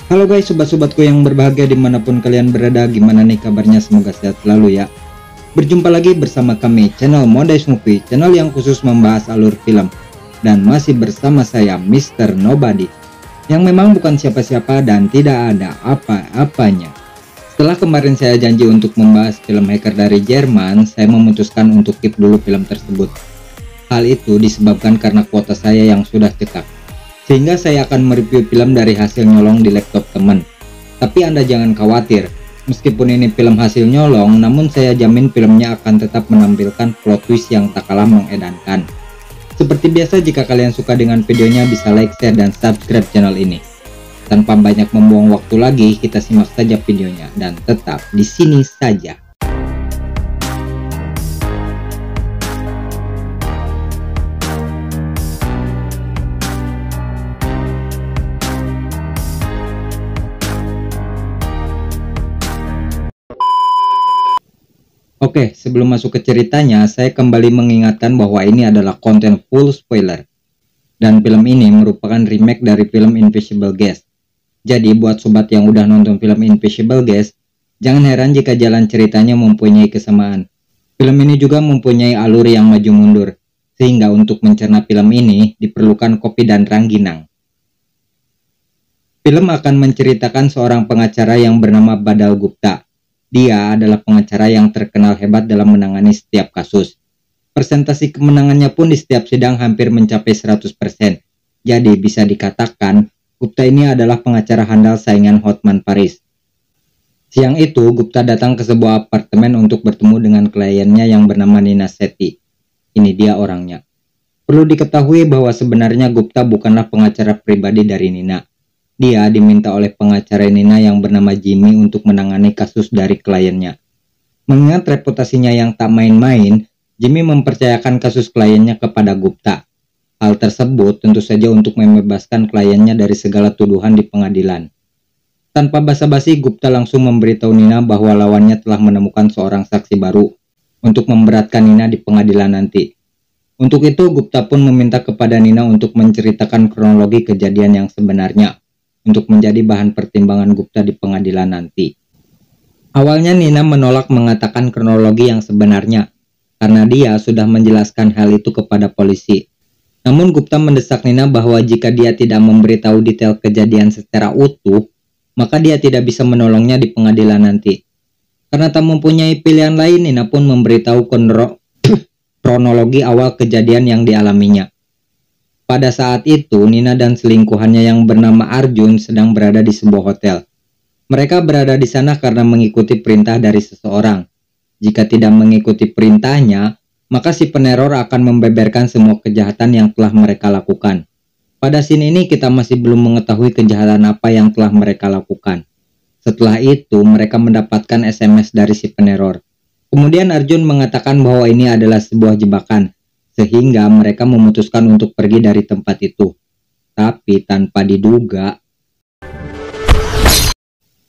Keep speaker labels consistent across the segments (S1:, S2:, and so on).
S1: Halo guys, sobat-sobatku yang berbahagia dimanapun kalian berada, gimana nih kabarnya? Semoga sehat selalu ya. Berjumpa lagi bersama kami, channel Mondays Movie, channel yang khusus membahas alur film. Dan masih bersama saya, Mr. Nobody, yang memang bukan siapa-siapa dan tidak ada apa-apanya. Setelah kemarin saya janji untuk membahas film hacker dari Jerman, saya memutuskan untuk skip dulu film tersebut. Hal itu disebabkan karena kuota saya yang sudah cekak, sehingga saya akan mereview film dari hasil nyolong di laptop teman. Tapi Anda jangan khawatir, meskipun ini film hasil nyolong, namun saya jamin filmnya akan tetap menampilkan plot twist yang tak kalah mengedankan. Seperti biasa, jika kalian suka dengan videonya bisa like, share, dan subscribe channel ini. Tanpa banyak membuang waktu lagi, kita simak saja videonya dan tetap di sini saja. Oke, sebelum masuk ke ceritanya, saya kembali mengingatkan bahwa ini adalah konten full spoiler. Dan film ini merupakan remake dari film Invisible Guest. Jadi buat sobat yang udah nonton film Invisible Guest, jangan heran jika jalan ceritanya mempunyai kesamaan. Film ini juga mempunyai alur yang maju mundur, sehingga untuk mencerna film ini diperlukan kopi dan rangginang. Film akan menceritakan seorang pengacara yang bernama Badal Gupta. Dia adalah pengacara yang terkenal hebat dalam menangani setiap kasus. Persentase kemenangannya pun di setiap sidang hampir mencapai 100%. Jadi bisa dikatakan, Gupta ini adalah pengacara handal saingan Hotman Paris. Siang itu, Gupta datang ke sebuah apartemen untuk bertemu dengan kliennya yang bernama Nina Sethi. Ini dia orangnya. Perlu diketahui bahwa sebenarnya Gupta bukanlah pengacara pribadi dari Nina. Dia diminta oleh pengacara Nina yang bernama Jimmy untuk menangani kasus dari kliennya. Mengingat reputasinya yang tak main-main, Jimmy mempercayakan kasus kliennya kepada Gupta. Hal tersebut tentu saja untuk membebaskan kliennya dari segala tuduhan di pengadilan. Tanpa basa-basi, Gupta langsung memberitahu Nina bahwa lawannya telah menemukan seorang saksi baru untuk memberatkan Nina di pengadilan nanti. Untuk itu, Gupta pun meminta kepada Nina untuk menceritakan kronologi kejadian yang sebenarnya, untuk menjadi bahan pertimbangan Gupta di pengadilan nanti. Awalnya Nina menolak mengatakan kronologi yang sebenarnya, karena dia sudah menjelaskan hal itu kepada polisi. Namun Gupta mendesak Nina bahwa jika dia tidak memberitahu detail kejadian secara utuh, maka dia tidak bisa menolongnya di pengadilan nanti. Karena tak mempunyai pilihan lain, Nina pun memberitahu kronologi awal kejadian yang dialaminya. Pada saat itu, Nina dan selingkuhannya yang bernama Arjun sedang berada di sebuah hotel. Mereka berada di sana karena mengikuti perintah dari seseorang. Jika tidak mengikuti perintahnya, maka si peneror akan membeberkan semua kejahatan yang telah mereka lakukan. Pada scene ini kita masih belum mengetahui kejahatan apa yang telah mereka lakukan. Setelah itu, mereka mendapatkan SMS dari si peneror. Kemudian Arjun mengatakan bahwa ini adalah sebuah jebakan, sehingga mereka memutuskan untuk pergi dari tempat itu. Tapi tanpa diduga,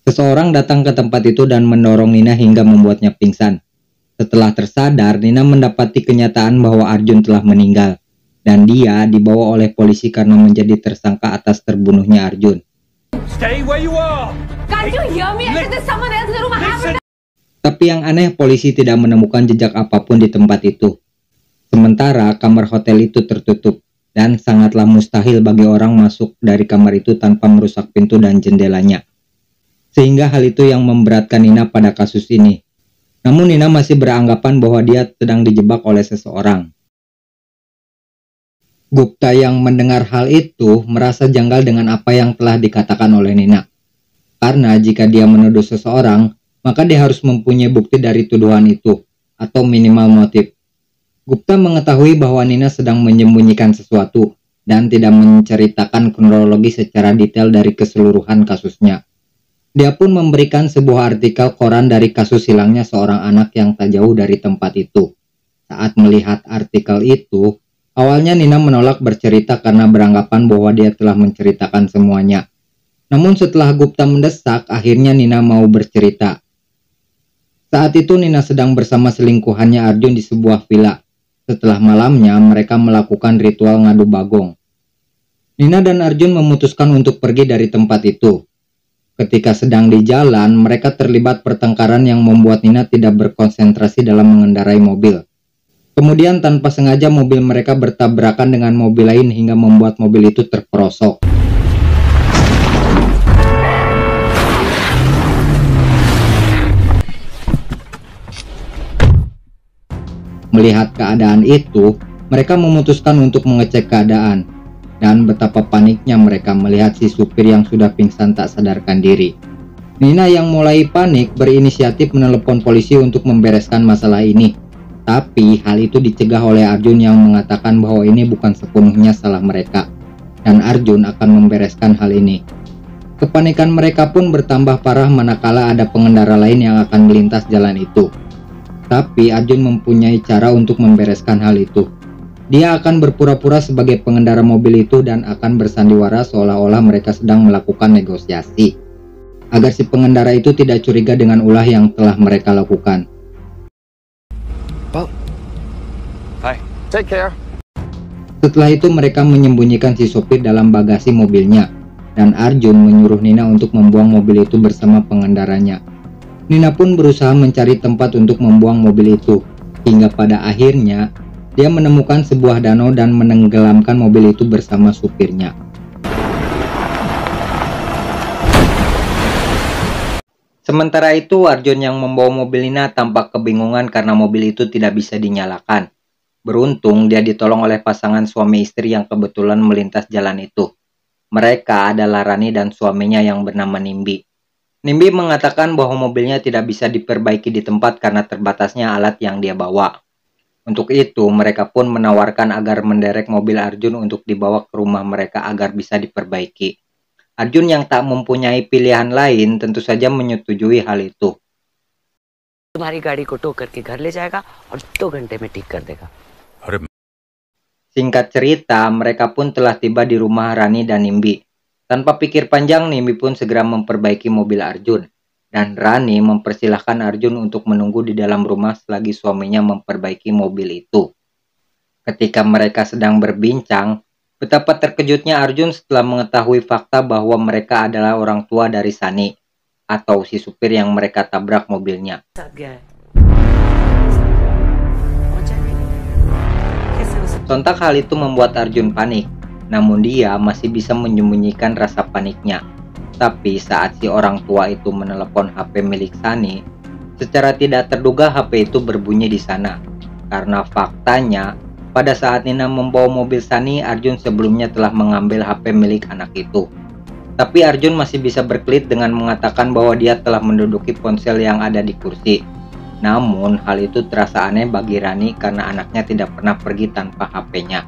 S1: seseorang datang ke tempat itu dan mendorong Nina hingga membuatnya pingsan. Setelah tersadar, Nina mendapati kenyataan bahwa Arjun telah meninggal, dan dia dibawa oleh polisi karena menjadi tersangka atas terbunuhnya Arjun.
S2: Stay where you are.
S3: Can't you hear me? I said there's someone else in the room. I haven't.
S1: Tapi yang aneh, polisi tidak menemukan jejak apapun di tempat itu. Sementara kamar hotel itu tertutup, dan sangatlah mustahil bagi orang masuk dari kamar itu tanpa merusak pintu dan jendelanya. Sehingga hal itu yang memberatkan Nina pada kasus ini. Namun Nina masih beranggapan bahwa dia sedang dijebak oleh seseorang. Gupta yang mendengar hal itu merasa janggal dengan apa yang telah dikatakan oleh Nina. Karena jika dia menuduh seseorang, maka dia harus mempunyai bukti dari tuduhan itu, atau minimal motif. Gupta mengetahui bahwa Nina sedang menyembunyikan sesuatu dan tidak menceritakan kronologi secara detail dari keseluruhan kasusnya. Dia pun memberikan sebuah artikel koran dari kasus hilangnya seorang anak yang tak jauh dari tempat itu. Saat melihat artikel itu, awalnya Nina menolak bercerita karena beranggapan bahwa dia telah menceritakan semuanya. Namun setelah Gupta mendesak, akhirnya Nina mau bercerita. Saat itu Nina sedang bersama selingkuhannya Arjun di sebuah villa. Setelah malamnya, mereka melakukan ritual ngadu bagong. Nina dan Arjun memutuskan untuk pergi dari tempat itu. Ketika sedang di jalan, mereka terlibat pertengkaran yang membuat Nina tidak berkonsentrasi dalam mengendarai mobil. Kemudian tanpa sengaja mobil mereka bertabrakan dengan mobil lain hingga membuat mobil itu terperosok. Melihat keadaan itu, mereka memutuskan untuk mengecek keadaan. Dan betapa paniknya mereka melihat si supir yang sudah pingsan tak sadarkan diri. Nina yang mulai panik berinisiatif menelepon polisi untuk membereskan masalah ini. Tapi hal itu dicegah oleh Arjun yang mengatakan bahwa ini bukan sepenuhnya salah mereka. Dan Arjun akan membereskan hal ini. Kepanikan mereka pun bertambah parah manakala ada pengendara lain yang akan melintas jalan itu. Tapi Arjun mempunyai cara untuk membereskan hal itu. Dia akan berpura-pura sebagai pengendara mobil itu dan akan bersandiwara seolah-olah mereka sedang melakukan negosiasi, agar si pengendara itu tidak curiga dengan ulah yang telah mereka lakukan.
S2: Hi. Take care.
S1: Setelah itu mereka menyembunyikan si sopir dalam bagasi mobilnya, dan Arjun menyuruh Nina untuk membuang mobil itu bersama pengendaranya. Nina pun berusaha mencari tempat untuk membuang mobil itu, hingga pada akhirnya dia menemukan sebuah danau dan menenggelamkan mobil itu bersama supirnya. Sementara itu, Arjun yang membawa mobil Nina tampak kebingungan karena mobil itu tidak bisa dinyalakan. Beruntung dia ditolong oleh pasangan suami istri yang kebetulan melintas jalan itu. Mereka adalah Rani dan suaminya yang bernama Nimbi. Nimbi mengatakan bahwa mobilnya tidak bisa diperbaiki di tempat karena terbatasnya alat yang dia bawa. Untuk itu, mereka pun menawarkan agar menderek mobil Arjun untuk dibawa ke rumah mereka agar bisa diperbaiki. Arjun yang tak mempunyai pilihan lain tentu saja menyetujui hal itu.
S4: तुम्हारी गाड़ी को टो करके घर ले जाएगा और 2 घंटे में ठीक कर देगा.
S1: Singkat cerita, mereka pun telah tiba di rumah Rani dan Nimbi. Tanpa pikir panjang, Nimbi pun segera memperbaiki mobil Arjun. Dan Rani mempersilahkan Arjun untuk menunggu di dalam rumah selagi suaminya memperbaiki mobil itu. Ketika mereka sedang berbincang, betapa terkejutnya Arjun setelah mengetahui fakta bahwa mereka adalah orang tua dari Sani, atau si supir yang mereka tabrak mobilnya. Sontak hal itu membuat Arjun panik, namun dia masih bisa menyembunyikan rasa paniknya. Tapi saat si orang tua itu menelepon HP milik Sani, secara tidak terduga HP itu berbunyi di sana. Karena faktanya, pada saat Nina membawa mobil Sani, Arjun sebelumnya telah mengambil HP milik anak itu. Tapi Arjun masih bisa berkelit dengan mengatakan bahwa dia telah menduduki ponsel yang ada di kursi. Namun, hal itu terasa aneh bagi Rani karena anaknya tidak pernah pergi tanpa HP-nya.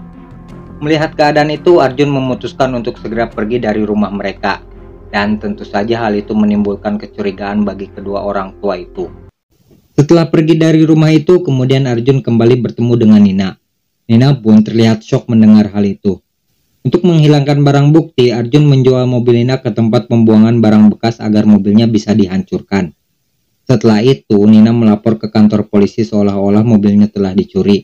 S1: Melihat keadaan itu, Arjun memutuskan untuk segera pergi dari rumah mereka. Dan tentu saja hal itu menimbulkan kecurigaan bagi kedua orang tua itu. Setelah pergi dari rumah itu, kemudian Arjun kembali bertemu dengan Nina. Nina pun terlihat syok mendengar hal itu. Untuk menghilangkan barang bukti, Arjun menjual mobil Nina ke tempat pembuangan barang bekas agar mobilnya bisa dihancurkan. Setelah itu, Nina melapor ke kantor polisi seolah-olah mobilnya telah dicuri.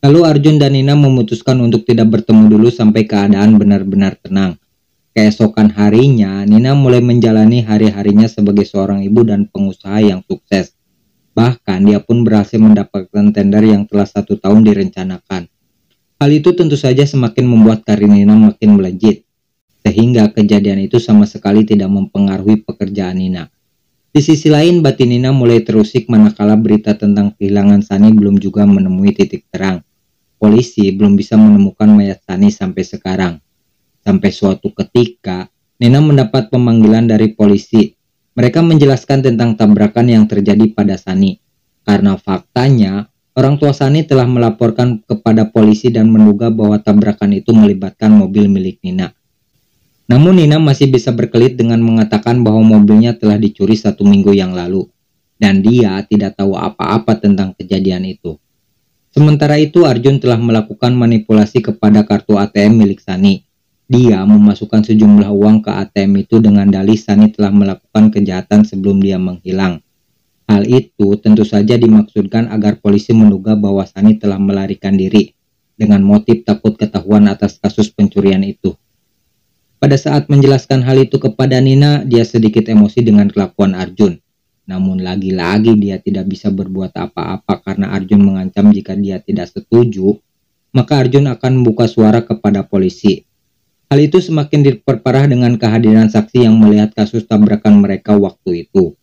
S1: Lalu Arjun dan Nina memutuskan untuk tidak bertemu dulu sampai keadaan benar-benar tenang. Keesokan harinya, Nina mulai menjalani hari-harinya sebagai seorang ibu dan pengusaha yang sukses. Bahkan dia pun berhasil mendapatkan tender yang telah 1 tahun direncanakan. Hal itu tentu saja semakin membuat karir Nina makin melejit. Sehingga kejadian itu sama sekali tidak mempengaruhi pekerjaan Nina. Di sisi lain, batin Nina mulai terusik manakala berita tentang kehilangan Sani belum juga menemui titik terang. Polisi belum bisa menemukan mayat Sani sampai sekarang. Sampai suatu ketika, Nina mendapat pemanggilan dari polisi. Mereka menjelaskan tentang tabrakan yang terjadi pada Sani. Karena faktanya, orang tua Sani telah melaporkan kepada polisi dan menduga bahwa tabrakan itu melibatkan mobil milik Nina. Namun Nina masih bisa berkelit dengan mengatakan bahwa mobilnya telah dicuri 1 minggu yang lalu. Dan dia tidak tahu apa-apa tentang kejadian itu. Sementara itu, Arjun telah melakukan manipulasi kepada kartu ATM milik Sani. Dia memasukkan sejumlah uang ke ATM itu dengan dalih Sani telah melakukan kejahatan sebelum dia menghilang. Hal itu tentu saja dimaksudkan agar polisi menduga bahwa Sani telah melarikan diri dengan motif takut ketahuan atas kasus pencurian itu. Pada saat menjelaskan hal itu kepada Nina, dia sedikit emosi dengan kelakuan Arjun. Namun lagi-lagi dia tidak bisa berbuat apa-apa karena Arjun mengancam jika dia tidak setuju, maka Arjun akan membuka suara kepada polisi. Hal itu semakin diperparah dengan kehadiran saksi yang melihat kasus tabrakan mereka waktu itu.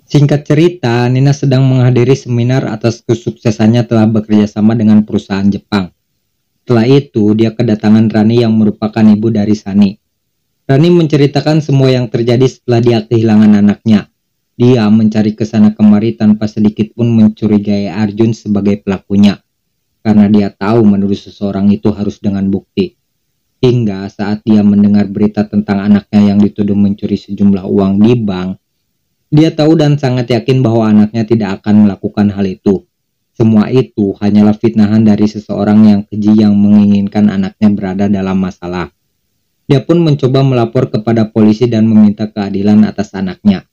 S1: Singkat cerita, Nina sedang menghadiri seminar atas kesuksesannya telah bekerja sama dengan perusahaan Jepang. Setelah itu, dia kedatangan Rani yang merupakan ibu dari Sunny. Rani menceritakan semua yang terjadi setelah dia kehilangan anaknya. Dia mencari kesana kemari tanpa sedikit pun mencurigai Arjun sebagai pelakunya, karena dia tahu menurut seseorang itu harus dengan bukti. Hingga saat dia mendengar berita tentang anaknya yang dituduh mencuri sejumlah uang di bank, dia tahu dan sangat yakin bahwa anaknya tidak akan melakukan hal itu. Semua itu hanyalah fitnahan dari seseorang yang keji yang menginginkan anaknya berada dalam masalah. Dia pun mencoba melapor kepada polisi dan meminta keadilan atas anaknya.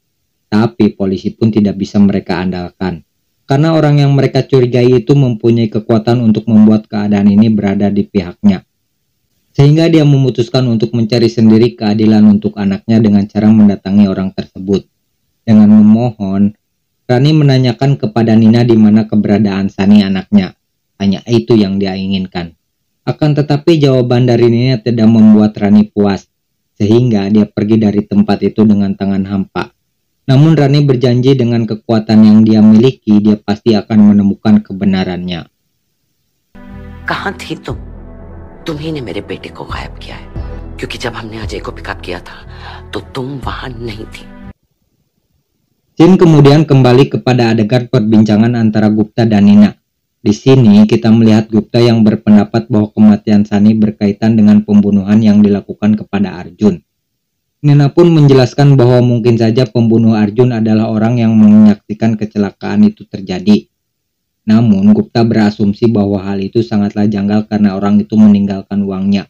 S1: Tapi polisi pun tidak bisa mereka andalkan. Karena orang yang mereka curigai itu mempunyai kekuatan untuk membuat keadaan ini berada di pihaknya. Sehingga dia memutuskan untuk mencari sendiri keadilan untuk anaknya dengan cara mendatangi orang tersebut. Dengan memohon, Rani menanyakan kepada Nina di mana keberadaan Sunny anaknya. Hanya itu yang dia inginkan. Akan tetapi jawaban dari Nina tidak membuat Rani puas, sehingga dia pergi dari tempat itu dengan tangan hampa. Namun Rani berjanji dengan kekuatan yang dia miliki, dia pasti akan menemukan kebenarannya.
S4: कहाँ थी तुम? तुम ही ने मेरे बेटे को गायब किया है, क्योंकि जब हमने अजय को पिकअप किया था, तो तुम वहां नहीं थी.
S1: Scene kemudian kembali kepada adegan perbincangan antara Gupta dan Nina. Di sini kita melihat Gupta yang berpendapat bahwa kematian Sunny berkaitan dengan pembunuhan yang dilakukan kepada Arjun. Nina pun menjelaskan bahwa mungkin saja pembunuh Arjun adalah orang yang menyaksikan kecelakaan itu terjadi. Namun Gupta berasumsi bahwa hal itu sangatlah janggal karena orang itu meninggalkan uangnya.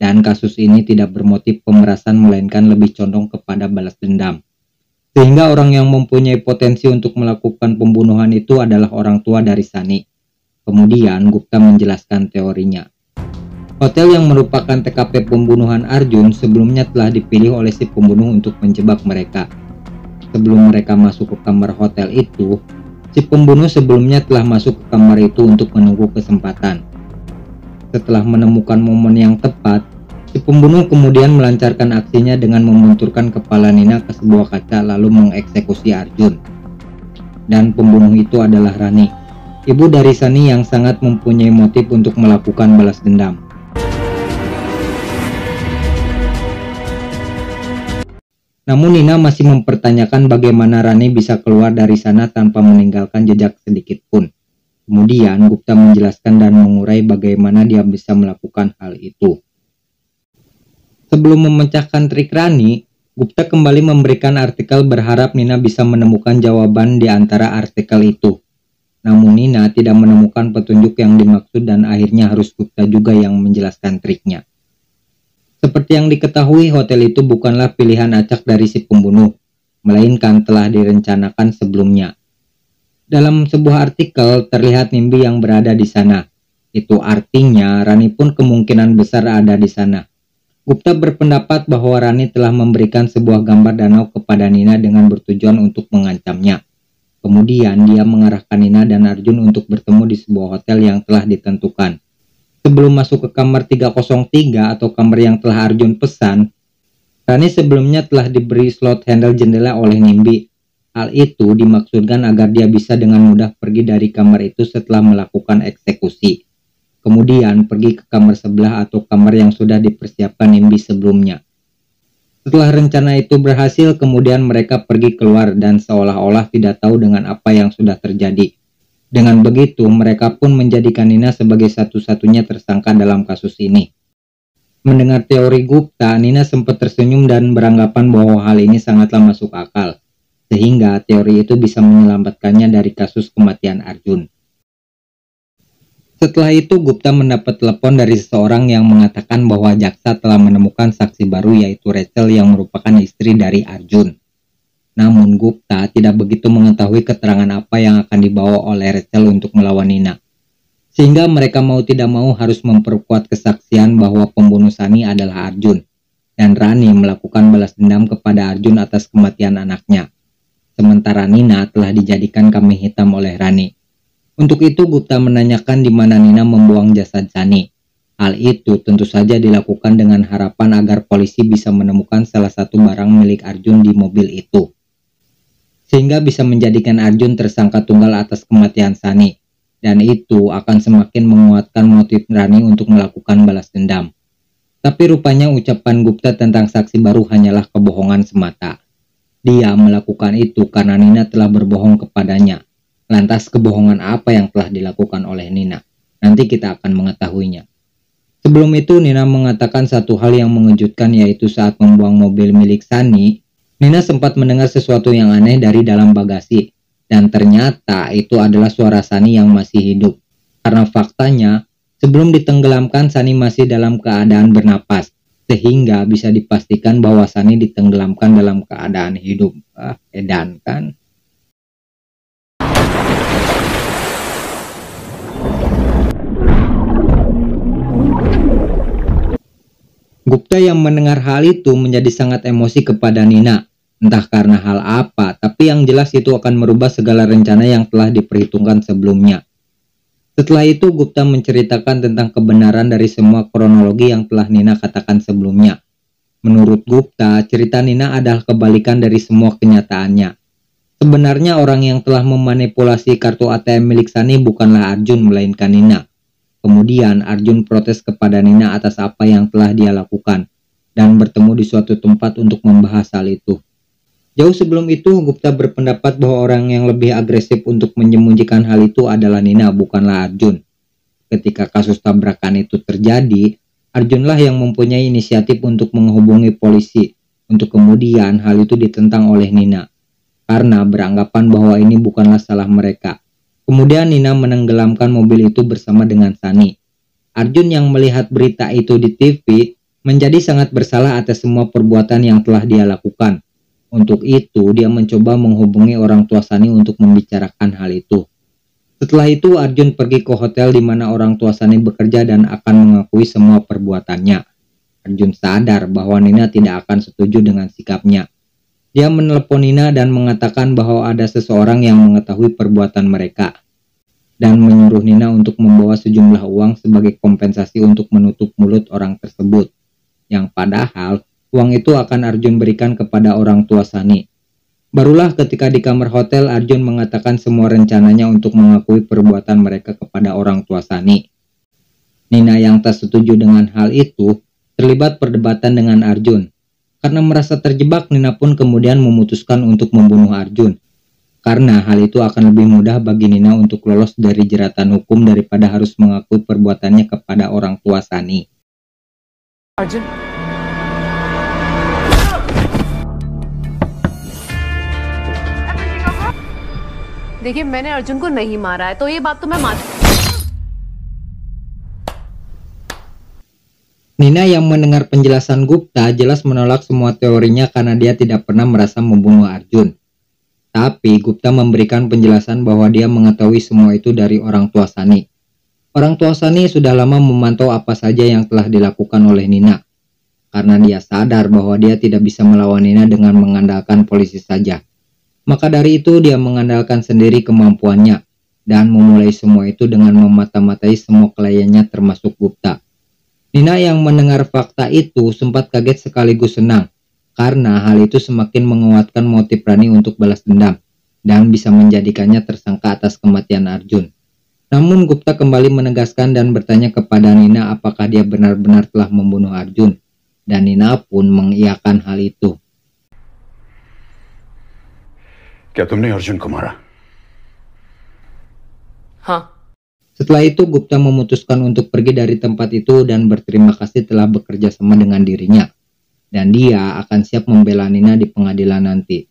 S1: Dan kasus ini tidak bermotif pemerasan melainkan lebih condong kepada balas dendam. Sehingga orang yang mempunyai potensi untuk melakukan pembunuhan itu adalah orang tua dari Sunny. Kemudian Gupta menjelaskan teorinya. Hotel yang merupakan TKP pembunuhan Arjun sebelumnya telah dipilih oleh si pembunuh untuk menjebak mereka. Sebelum mereka masuk ke kamar hotel itu, si pembunuh sebelumnya telah masuk ke kamar itu untuk menunggu kesempatan. Setelah menemukan momen yang tepat, si pembunuh kemudian melancarkan aksinya dengan membenturkan kepala Nina ke sebuah kaca lalu mengeksekusi Arjun. Dan pembunuh itu adalah Rani, ibu dari Sunny yang sangat mempunyai motif untuk melakukan balas dendam. Namun Nina masih mempertanyakan bagaimana Rani bisa keluar dari sana tanpa meninggalkan jejak sedikit pun. Kemudian Gupta menjelaskan dan mengurai bagaimana dia bisa melakukan hal itu. Sebelum memecahkan trik Rani, Gupta kembali memberikan artikel berharap Nina bisa menemukan jawaban di antara artikel itu. Namun Nina tidak menemukan petunjuk yang dimaksud dan akhirnya harus Gupta juga yang menjelaskan triknya. Seperti yang diketahui, hotel itu bukanlah pilihan acak dari si pembunuh, melainkan telah direncanakan sebelumnya. Dalam sebuah artikel terlihat Nimbi yang berada di sana. Itu artinya Rani pun kemungkinan besar ada di sana. Gupta berpendapat bahwa Rani telah memberikan sebuah gambar danau kepada Nina dengan bertujuan untuk mengancamnya. Kemudian dia mengarahkan Nina dan Arjun untuk bertemu di sebuah hotel yang telah ditentukan. Sebelum masuk ke kamar 303 atau kamar yang telah Arjun pesan, Rani sebelumnya telah diberi slot handle jendela oleh Nimbi. Hal itu dimaksudkan agar dia bisa dengan mudah pergi dari kamar itu setelah melakukan eksekusi. Kemudian pergi ke kamar sebelah atau kamar yang sudah dipersiapkan Nimbi sebelumnya. Setelah rencana itu berhasil, kemudian mereka pergi keluar dan seolah-olah tidak tahu dengan apa yang sudah terjadi. Dengan begitu, mereka pun menjadikan Nina sebagai satu-satunya tersangka dalam kasus ini. Mendengar teori Gupta, Nina sempat tersenyum dan beranggapan bahwa hal ini sangatlah masuk akal, sehingga teori itu bisa menyelamatkannya dari kasus kematian Arjun. Setelah itu Gupta mendapat telepon dari seseorang yang mengatakan bahwa jaksa telah menemukan saksi baru yaitu Rachel yang merupakan istri dari Arjun. Namun Gupta tidak begitu mengetahui keterangan apa yang akan dibawa oleh Rachel untuk melawan Nina. Sehingga mereka mau tidak mau harus memperkuat kesaksian bahwa pembunuh Sunny adalah Arjun. Dan Rani melakukan balas dendam kepada Arjun atas kematian anaknya. Sementara Nina telah dijadikan kambing hitam oleh Rani. Untuk itu Gupta menanyakan di mana Nina membuang jasad Sunny. Hal itu tentu saja dilakukan dengan harapan agar polisi bisa menemukan salah satu barang milik Arjun di mobil itu. Sehingga bisa menjadikan Arjun tersangka tunggal atas kematian Sunny. Dan itu akan semakin menguatkan motif Rani untuk melakukan balas dendam. Tapi rupanya ucapan Gupta tentang saksi baru hanyalah kebohongan semata. Dia melakukan itu karena Nina telah berbohong kepadanya. Lantas kebohongan apa yang telah dilakukan oleh Nina? Nanti kita akan mengetahuinya. Sebelum itu Nina mengatakan satu hal yang mengejutkan, yaitu saat membuang mobil milik Sunny, Nina sempat mendengar sesuatu yang aneh dari dalam bagasi. Dan ternyata itu adalah suara Sunny yang masih hidup. Karena faktanya, sebelum ditenggelamkan Sunny masih dalam keadaan bernapas. Sehingga bisa dipastikan bahwa Sunny ditenggelamkan dalam keadaan hidup. Edan kan? Gupta yang mendengar hal itu menjadi sangat emosi kepada Nina. Entah karena hal apa, tapi yang jelas itu akan merubah segala rencana yang telah diperhitungkan sebelumnya. Setelah itu Gupta menceritakan tentang kebenaran dari semua kronologi yang telah Nina katakan sebelumnya. Menurut Gupta, cerita Nina adalah kebalikan dari semua kenyataannya. Sebenarnya orang yang telah memanipulasi kartu ATM milik Sunny bukanlah Arjun melainkan Nina. Kemudian Arjun protes kepada Nina atas apa yang telah dia lakukan dan bertemu di suatu tempat untuk membahas hal itu. Jauh sebelum itu Gupta berpendapat bahwa orang yang lebih agresif untuk menyembunyikan hal itu adalah Nina, bukanlah Arjun. Ketika kasus tabrakan itu terjadi, Arjunlah yang mempunyai inisiatif untuk menghubungi polisi, untuk kemudian hal itu ditentang oleh Nina. Karena beranggapan bahwa ini bukanlah salah mereka. Kemudian Nina menenggelamkan mobil itu bersama dengan Sunny. Arjun yang melihat berita itu di TV menjadi sangat bersalah atas semua perbuatan yang telah dia lakukan. Untuk itu, dia mencoba menghubungi orang tua Sunny untuk membicarakan hal itu. Setelah itu, Arjun pergi ke hotel di mana orang tua Sunny bekerja dan akan mengakui semua perbuatannya. Arjun sadar bahwa Nina tidak akan setuju dengan sikapnya. Dia menelepon Nina dan mengatakan bahwa ada seseorang yang mengetahui perbuatan mereka. Dan menyuruh Nina untuk membawa sejumlah uang sebagai kompensasi untuk menutup mulut orang tersebut. Yang padahal, uang itu akan Arjun berikan kepada orang tua Sunny. Barulah ketika di kamar hotel Arjun mengatakan semua rencananya untuk mengakui perbuatan mereka kepada orang tua Sunny. Nina yang tak setuju dengan hal itu terlibat perdebatan dengan Arjun. Karena merasa terjebak, Nina pun kemudian memutuskan untuk membunuh Arjun. Karena hal itu akan lebih mudah bagi Nina untuk lolos dari jeratan hukum daripada harus mengakui perbuatannya kepada orang tua Sunny.
S3: Arjun. देखिए मैंने अर्जुन को नहीं मारा है तो ये बात तो मैं मान।
S1: Nina yang mendengar penjelasan Gupta jelas menolak semua teorinya karena dia tidak pernah merasa membunuh Arjun. Tapi Gupta memberikan penjelasan bahwa dia mengetahui semua itu dari orang tua Sunny. Orang tua Sunny sudah lama memantau apa saja yang telah dilakukan oleh Nina. Karena dia sadar bahwa dia tidak bisa melawan Nina dengan mengandalkan polisi saja. Maka dari itu dia mengandalkan sendiri kemampuannya dan memulai semua itu dengan memata-matai semua kliennya termasuk Gupta. Nina yang mendengar fakta itu sempat kaget sekaligus senang karena hal itu semakin menguatkan motif Rani untuk balas dendam dan bisa menjadikannya tersangka atas kematian Arjun. Namun Gupta kembali menegaskan dan bertanya kepada Nina apakah dia benar-benar telah membunuh Arjun, dan Nina pun mengiyakan hal itu.
S2: क्या तुमने अर्जुन को मारा?
S3: हाँ।
S1: Setelah itu Gupta memutuskan untuk pergi dari tempat itu dan berterima kasih telah bekerja sama dengan dirinya. Dan dia akan siap membela Nina di pengadilan nanti.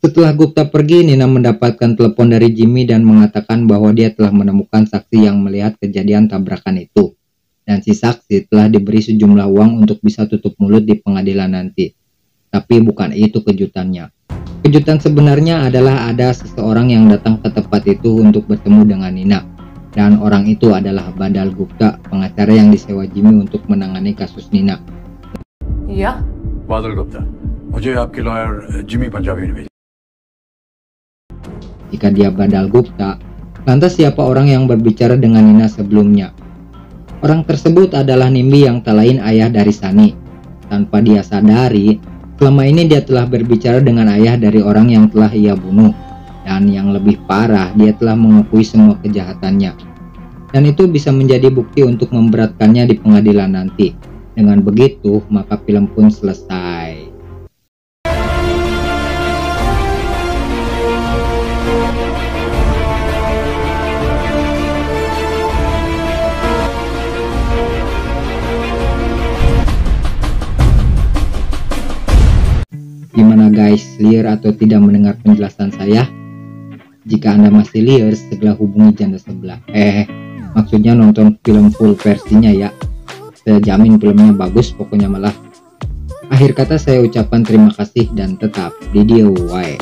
S1: Setelah Gupta pergi, Nina mendapatkan telepon dari Jimmy dan mengatakan bahwa dia telah menemukan saksi yang melihat kejadian tabrakan itu. Dan si saksi telah diberi sejumlah uang untuk bisa tutup mulut di pengadilan nanti. Tapi bukan itu kejutannya. Kejutan sebenarnya adalah ada seseorang yang datang ke tempat itu untuk bertemu dengan Nina. Dan orang itu adalah Badal Gupta, pengacara yang disewa Jimmy untuk menangani kasus Nina.
S3: या
S2: बादल गुप्ता, मुझे आपके lawyer Jimmy Punjabi ने भेजा।
S1: Jika dia Badal Gupta, lantas siapa orang yang berbicara dengan Nina sebelumnya? Orang tersebut adalah Nimbi yang tak lain ayah dari Sani. Tanpa dia sadari, selama ini dia telah berbicara dengan ayah dari orang yang telah ia bunuh. Dan yang lebih parah, dia telah mengakui semua kejahatannya. Dan itu bisa menjadi bukti untuk memberatkannya di pengadilan nanti. Dengan begitu, maka film pun selesai. Gimana guys, liar atau tidak mendengar penjelasan saya? Jika Anda masih liar, segera hubungi janda sebelah. Maksudnya nonton film full versinya ya. Saya jamin filmnya bagus pokoknya malah. Akhir kata saya ucapkan terima kasih dan tetap di DIY.